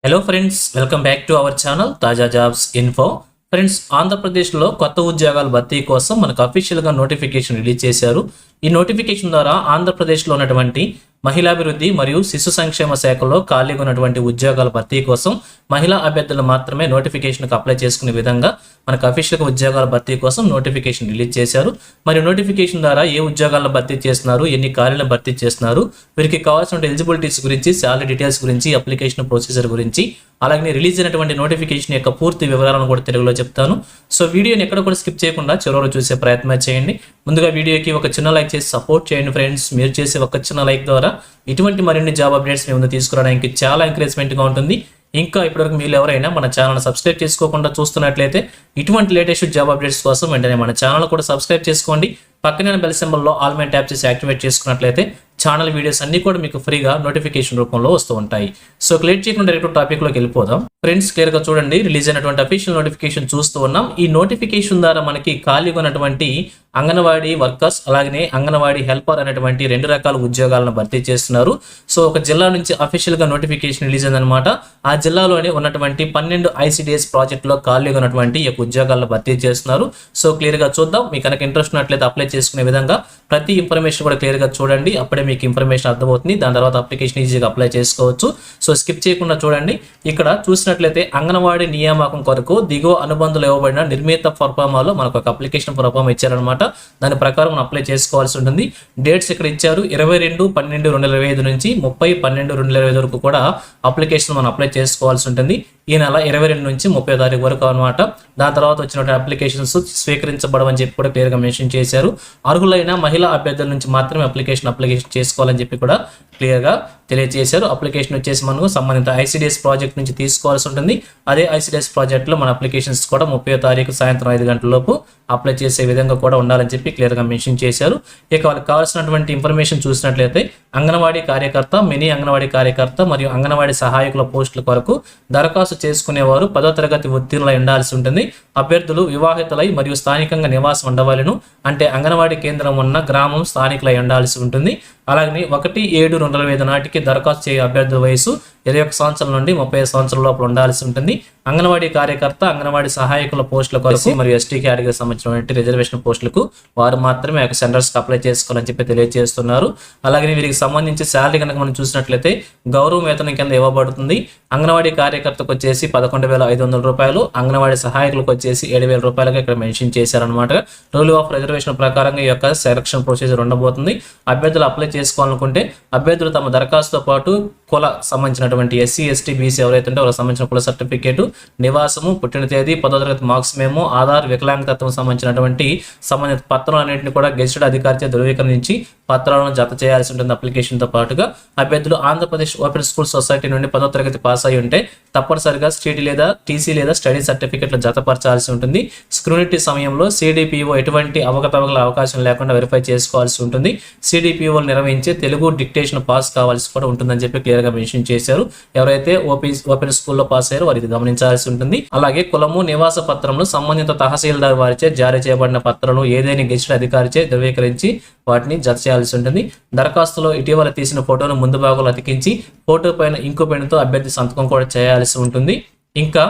Hello friends, welcome back to our channel తాజా jobs info. Friends, ఆంధ్రప్రదేశ్లో కొత్త ఉద్యోగాల భర్తీ కోసం మనకు అఫీషియల్గా నోటిఫికేషన్ రిలీజ్ చేశారు. ఈ నోటిఫికేషన్ ద్వారా ఆంధ్రప్రదేశ్లో ఉన్నటువంటి మహిళాభివృద్ధి మరియు శిశు సంక్షేమ శాఖలో ఖాళీగా ఉన్నటువంటి ఉద్యోగాల భర్తీ కోసం మహిళా అభ్యర్థులు మాత్రమే నోటిఫికేషన్కి అప్లై చేసుకునే విధంగా మనకు అఫీషియల్గా ఉద్యోగాల భర్తీ కోసం నోటిఫికేషన్ రిలీజ్ చేశారు. మరి నోటిఫికేషన్ ద్వారా ఏ ఉద్యోగాలను భర్తీ చేస్తున్నారు, ఎన్ని ఖాళీలను భర్తీ చేస్తున్నారు, వీరికి కావాల్సిన ఎలిజిబిలిటీస్ గురించి, శాలరీ డీటెయిల్స్ గురించి, అప్లికేషన్ ప్రొసీజర్ గురించి, అలాగే రిలీజ్ అయినటువంటి నోటిఫికేషన్ యొక్క పూర్తి వివరాలను కూడా తెలుగులో చెప్తాను. సో వీడియోని ఎక్కడ కూడా స్కిప్ చేయకుండా చివరిలో చూసే ప్రయత్నం చేయండి. ముందుగా వీడియోకి ఒక చిన్న లైక్ చేసి సపోర్ట్ చేయండి ఫ్రెండ్స్. మీరు చేసే ఒక చిన్న లైక్ ద్వారా ఇటువంటి మరిన్ని జాబ్ అప్డేట్స్ మీ ముందు తీసుకురావడానికి చాలా ఎంకరేజ్మెంట్గా ఉంటుంది. ఇంకా ఇప్పటివరకు మీరు ఎవరైనా మన ఛానల్ సబ్స్క్రైబ్ చేసుకోకుండా చూస్తున్నట్లయితే ఇటువంటి లేటెస్ట్ జాబ్ అప్డేట్స్ కోసం వెంటనే మన ఛానల్ కూడా సబ్స్క్రైబ్ చేసుకోండి. పక్కనే బెల్ సింబల్లో ఆల్ మైన ట్యాప్ చేసి యాక్టివేట్ చేసుకున్నట్లయితే ఛానల్ వీడియోస్ అన్ని కూడా మీకు ఫ్రీగా నోటిఫికేషన్ రూపంలో వస్తూ ఉంటాయి. సో క్లియర్ చేయకుండా డైరెక్ట్ టాపిక్లోకి వెళ్ళిపోదాం. ఫ్రెండ్స్, క్లియర్గా చూడండి, రిలీజ్ అయినటువంటి అఫీషియల్ నోటిఫికేషన్ చూస్తూ ఉన్నాం. ఈ నోటిఫికేషన్ ద్వారా మనకి ఖాళీగా ఉన్నటువంటి అంగన్వాడీ వర్కర్స్ అలాగే అంగన్వాడీ హెల్పర్ అనేటువంటి 2 రకాల ఉద్యోగాలను భర్తీ చేస్తున్నారు. సో ఒక జిల్లా నుంచి అఫీషియల్గా నోటిఫికేషన్ రిలీజ్ అయిందనమాట. ఆ జిల్లాలోనే ఉన్నటువంటి 12 ICDS ప్రాజెక్టులో ఖాళీగా ఉన్నటువంటి ఈ ఉద్యోగాలను భర్తీ చేస్తున్నారు. సో క్లియర్గా చూద్దాం. మీకు కనుక ఇంట్రెస్ట్ ఉన్నట్లయితే అప్లై చేసుకునే విధంగా ప్రతి ఇన్ఫర్మేషన్ కూడా క్లియర్గా చూడండి. అప్పుడే మీకు ఇన్ఫర్మేషన్ అర్థమవుతుంది. దాని తర్వాత అప్లికేషన్ ఈజీగా అప్లై చేసుకోవచ్చు. సో స్కిప్ చేయకుండా చూడండి. ఇక్కడ చూసినట్లయితే అంగన్వాడీ నియామకం కొరకు దిగువ అనుబంధంలో ఇవ్వబడిన నిర్మిత ఫర్ఫామాలో మనకు ఒక అప్లికేషన్ ఫర్ఫామ్ ఇచ్చారనమాట. దాని ప్రకారం మనం అప్లై చేసుకోవాల్సి ఉంటుంది. డేట్స్ ఇక్కడ ఇచ్చారు. 22/12/2025 నుంచి 30/12/2025 వరకు కూడా అప్లికేషన్ మనం అప్లై చేసుకోవాల్సి ఉంటుంది. ఈ నెల 22 నుంచి 30 తారీఖు వరకు అనమాట. దాని తర్వాత వచ్చినటువంటి అప్లికేషన్స్ స్వీకరించబడమని చెప్పి కూడా క్లియర్గా మెన్షన్ చేశారు. అర్హులైన మహిళా అభ్యర్థుల నుంచి మాత్రమే అప్లికేషన్ చేసుకోవాలని చెప్పి కూడా క్లియర్గా తెలియజేశారు. అప్లికేషన్ వచ్చేసి మనకు సంబంధిత ICDS ప్రాజెక్ట్ నుంచి తీసుకోవాల్సి ఉంటుంది. అదే ICDS ప్రాజెక్ట్లో మన అప్లికేషన్స్ కూడా 30 తారీఖు సాయంత్రం 5 గంటల లోపు అప్లై చేసే విధంగా కూడా ఉండాలని చెప్పి క్లియర్గా మెన్షన్ చేశారు. ఇక వాళ్ళకి కావాల్సినటువంటి ఇన్ఫర్మేషన్ చూసినట్లయితే అంగన్వాడీ కార్యకర్త, మినీ అంగన్వాడీ కార్యకర్త మరియు అంగన్వాడీ సహాయకుల పోస్టుల కొరకు దరఖాస్తు చేసుకునేవారు 10వ తరగతి ఉత్తీర్ణులై ఉండాల్సి ఉంటుంది. అభ్యర్థులు వివాహితులై మరియు స్థానికంగా నివాసం ఉండవాలను, అంటే అంగన్వాడీ కేంద్రం ఉన్న గ్రామం స్థానికులై ఉండాల్సి ఉంటుంది. అలాగే 1/7/2025 నాటికి దరఖాస్తు చేయే అభ్యర్థుల వయసు 21 సంవత్సరాల నుండి 35 సంవత్సరాల లోపల ఉండాల్సి ఉంటుంది. అంగన్వాడీ కార్యకర్త, అంగన్వాడీ సహాయకుల పోస్టుల కొరకు మరియు ST కేటగిరీకి సంబంధించిన రిజర్వేషన్ పోస్టులకు వారు మాత్రమే సెంటర్స్కి అప్లై చేసుకోవాలని చెప్పి తెలియజేస్తున్నారు. అలాగే వీరికి సంబంధించి శాలరీ కనుక మనం చూసినట్లయితే గౌరవ వేతనం కింద ఇవ్వబడుతుంది. అంగన్వాడీ కార్యకర్తకు వచ్చేసి 11,500 రూపాయలు, అంగన్వాడీ సహాయకులకు వచ్చేసి 7,000 రూపాయలుగా ఇక్కడ మెన్షన్ చేశారనమాట. రూల్ ఆఫ్ రిజర్వేషన్ ప్రకారంగా ఈ యొక్క సెలక్షన్ ప్రొసీజర్ ఉండబోతుంది. అభ్యర్థులు అప్లై చేసుకోవాలనుకుంటే అభ్యర్థులు తమ దరఖాస్తుతో పాటు కుల సంబంధించినటువంటి SC ST BC ఎవరైతే ఉంటే వాళ్ళకి సంబంధించిన కుల సర్టిఫికేట్, నివాసము, పుట్టిన తేదీ, 10వ తరగతి మార్క్స్ మేము, ఆధార్, వికలాంగతత్వం సంబంధించినటువంటి సంబంధిత పత్రాలన్నింటినీ కూడా గెజిటెడ్ అధికారిచే ధృవీకరించి పత్రాలను జత చేయాల్సి ఉంటుంది. అప్లికేషన్తో పాటుగా అభ్యర్థులు ఆంధ్రప్రదేశ్ ఓపెన్ స్కూల్ సొసైటీ నుండి 10వ తరగతి పాస్ అయి ఉంటే తప్పనిసరిగా స్టేట్ లేదా TC లేదా స్టడీ సర్టిఫికెట్లు జతపరచాల్సి ఉంటుంది. స్క్రూనిటీ సమయంలో CDPO ఎటువంటి అవకతవకల అవకాశం లేకుండా వెరిఫై చేసుకోవాల్సి ఉంటుంది. CDPOలు నిర్వహించే తెలుగు డిక్టేషన్ పాస్ కావాల్సి కూడా ఉంటుందని చెప్పి క్లియర్గా మెన్షన్ చేశారు. ఎవరైతే ఓపెన్ స్కూల్లో పాస్ అయ్యారో వారికి గమనించాల్సి ఉంటుంది. అలాగే కులము, నివాస పత్రంలో సంబంధిత తహసీల్దార్ వారిచే జారీ చేయబడిన పత్రాలను ఏదైనా గెజిటెడ్ అధికారిచే ధృవీకరించి వాటిని జత చేయాల్సి ఉంటుంది. దరఖాస్తులో ఇటీవల తీసిన ఫోటోను ముందు భాగంలో అతికించి ఫోటో పైన ఇంకు పెన్నుతో అభ్యర్థి సంతకం కూడా చేయాల్సి ఉంటుంది. ఇంకా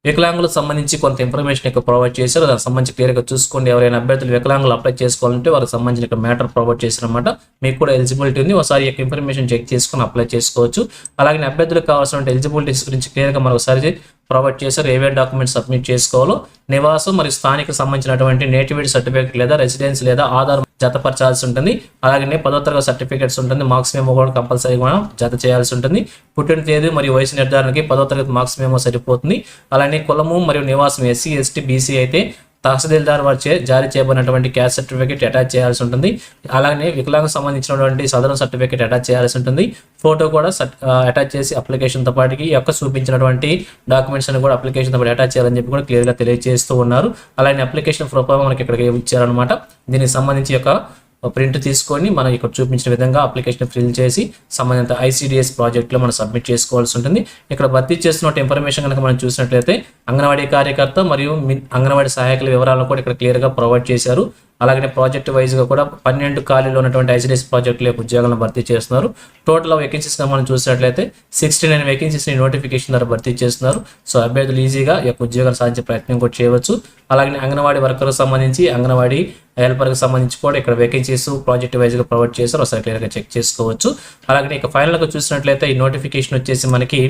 వికలాంగులకు సంబంధించి కొంత ఇన్ఫర్మేషన్ ఇక్కడ ప్రొవైడ్ చేశారు. దానికి సంబంధించి క్లియర్గా చూసుకోండి. ఎవరైనా అభ్యర్థులు వికలాంగులు అప్లై చేసుకోవాలంటే వారికి సంబంధించిన ఇక్కడ మ్యాటర్ ప్రొవైడ్ చేశారనమాట. మీకు కూడా ఎలిజిబిలిటీ ఉంది. ఒకసారి ఈ ఇన్ఫర్మేషన్ చెక్ చేసుకుని అప్లై చేసుకోవచ్చు. అలాగే అభ్యర్థులకు కావాల్సిన ఎలిజిబిలిటీస్ గురించి క్లియర్గా మరొకసారి ప్రొవైడ్ చేశారు. ఏవే డాక్యుమెంట్స్ సబ్మిట్ చేసుకోవాలో, నివాసం మరియు స్థానిక సంబంధించినటువంటి నేటివిటీ సర్టిఫికేట్ లేదా రెసిడెన్స్ లేదా ఆధార్ జతపరచాల్సి ఉంటుంది. అలాగే 10వ తరగతి సర్టిఫికేట్స్ ఉంటుంది. మార్క్స్ మేమో కూడా కంపల్సరీ కూడా జత చేయాల్సి ఉంటుంది. పుట్టిన తేదీ మరియు వయసు నిర్ధారణకి 10వ తరగతి మార్క్స్ మేమో సరిపోతుంది. అలానే కులము మరియు నివాసం SC ST BC అయితే తహసీల్దార్ వారిచే జారీ చేయబడినటువంటి క్యాస్ట్ సర్టిఫికేట్ అటాచ్ చేయాల్సి ఉంటుంది. అలాగే వికలాంగం సంబంధించినటువంటి సదరన్ సర్టిఫికేట్ అటాచ్ చేయాల్సి ఉంటుంది. ఫోటో కూడా అటాచ్ చేసి అప్లికేషన్తో పాటుకి ఈ యొక్క చూపించినటువంటి డాక్యుమెంట్స్ అని కూడా అప్లికేషన్తో పాటు అటాచ్ చేయాలని చెప్పి కూడా క్లియర్గా తెలియజేస్తూ ఉన్నారు. అలాగే అప్లికేషన్ ప్రొఫైల్ మనకి ఇక్కడ ఇచ్చారనమాట. దీనికి సంబంధించి యొక్క ప్రింట్ తీసుకొని మనం ఇక్కడ చూపించిన విధంగా అప్లికేషన్ ఫిల్ చేసి సంబంధిత ICDS ప్రాజెక్ట్లో మనం సబ్మిట్ చేసుకోవాల్సి ఉంటుంది. ఇక్కడ భర్తీ చేస్తున్న ఇన్ఫర్మేషన్ కనుక మనం చూసినట్లయితే అంగన్వాడీ కార్యకర్త మరియు అంగన్వాడీ సహాయకుల వివరాలను కూడా ఇక్కడ క్లియర్గా ప్రొవైడ్ చేశారు. అలాగే ప్రాజెక్ట్ వైజ్గా కూడా 12 ఖాళీలో ఉన్నటువంటి ఐసిడిఎస్ ప్రాజెక్టుల యొక్క ఉద్యోగాలను భర్తీ చేస్తున్నారు. టోటల్ వేకెన్సీస్గా మనం చూసినట్లయితే 69 వేకెన్సీస్ని నోటిఫికేషన్ ద్వారా భర్తీ చేస్తున్నారు. సో అభ్యర్థులు ఈజీగా ఈ యొక్క ఉద్యోగాలు సాధించే ప్రయత్నం కూడా చేయవచ్చు. అలాగే అంగన్వాడీ వర్కర్కి సంబంధించి, అంగన్వాడీ హెల్పర్కి సంబంధించి కూడా ఇక్కడ వేకెన్సీస్ ప్రాజెక్ట్ వైజ్గా ప్రొవైడ్ చేస్తారు. ఒకసారి క్లియర్గా చెక్ చేసుకోవచ్చు. అలాగే ఇక ఫైనల్గా చూసినట్లయితే ఈ నోటిఫికేషన్ వచ్చేసి మనకి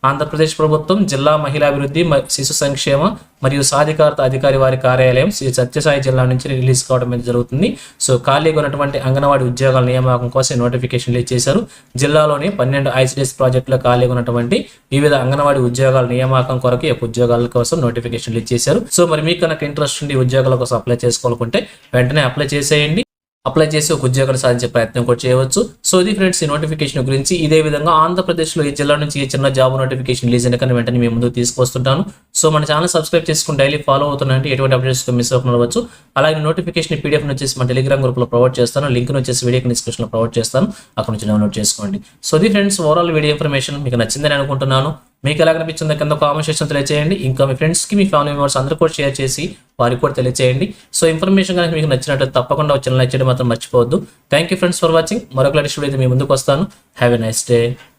ఆంధ్రప్రదేశ్ ప్రభుత్వం జిల్లా మహిళాభివృద్ధి శిశు సంక్షేమ మరియు సాధికారత అధికారి వారి కార్యాలయం శ్రీ సత్యసాయి జిల్లా నుంచి రిలీజ్ కావడం అనేది జరుగుతుంది. సో ఖాళీగా ఉన్నటువంటి అంగన్వాడీ ఉద్యోగాల నియామకం కోసం నోటిఫికేషన్ రిలీజ్ చేశారు. జిల్లాలోని 12 ఐసిడిఎస్ ప్రాజెక్టులో ఖాళీగా ఉన్నటువంటి వివిధ అంగన్వాడీ ఉద్యోగాల నియామకం కొరకు ఈ ఉద్యోగాల కోసం నోటిఫికేషన్ రిలీజ్ చేశారు. సో మరి మీకు కనుక ఇంట్రెస్ట్ ఉండి ఉద్యోగాల కోసం అప్లై చేసుకోవాలనుకుంటే వెంటనే అప్లై చేసేయండి. అప్లై చేసి ఒక ఉద్యోగాన్ని సాధించే ప్రయత్నం కూడా చేయవచ్చు. సో ఇది ఫ్రెండ్స్ ఈ నోటిఫికేషన్ గురించి. ఇదే విధంగా ఆంధ్రప్రదేశ్లో ఈ జిల్లా నుంచి ఏ చిన్న జాబ్ నోటిఫికేషన్ రిలీజ్ అయిన కానీ వెంటనే మేము ముందుకు తీసుకొస్తుంటాను. సో మన ఛానల్ సబ్స్క్రైబ్ చేసుకుని డైలీ ఫాలో అవుతున్నారంటే ఎటువంటి అప్డేట్స్ మిస్ అవ్వచ్చు. అలాగే నోటిఫికేషన్ పీడిఎఫ్ వచ్చేసి మన టెలిగ్రామ్ గ్రూప్లో ప్రొవైడ్ చేస్తాను. లింక్ వచ్చేసి వీడియో డిస్క్రిప్షన్లో ప్రొవైడ్ చేస్తాను. అక్కడ నుంచి డౌన్లోడ్ చేసుకోండి. సో ఇది ఫ్రెండ్స్ ఓవరాల్ వీడియో ఇన్ఫర్మేషన్ మీకు నచ్చిందని అనుకుంటున్నాను. మీకు ఎలా కనిపించిందో కింద కామెంట్ సెక్షన్ తెలియజేయండి. ఇంకా మీ ఫ్రెండ్స్కి, మీ ఫ్యామిలీ మెంబర్స్ అందరూ కూడా షేర్ చేసి వారికి కూడా తెలియజేయండి. సో ఇన్ఫర్మేషన్ కనుక మీకు నచ్చినట్లయితే తప్పకుండా ఛానల్ లైక్ చేయడం మాత్రం మర్చిపోవద్దు. Thank you friends for watching. మరొక లేటెస్ట్ వీడియో మీ ముందుకు వస్తాను. Have a nice day.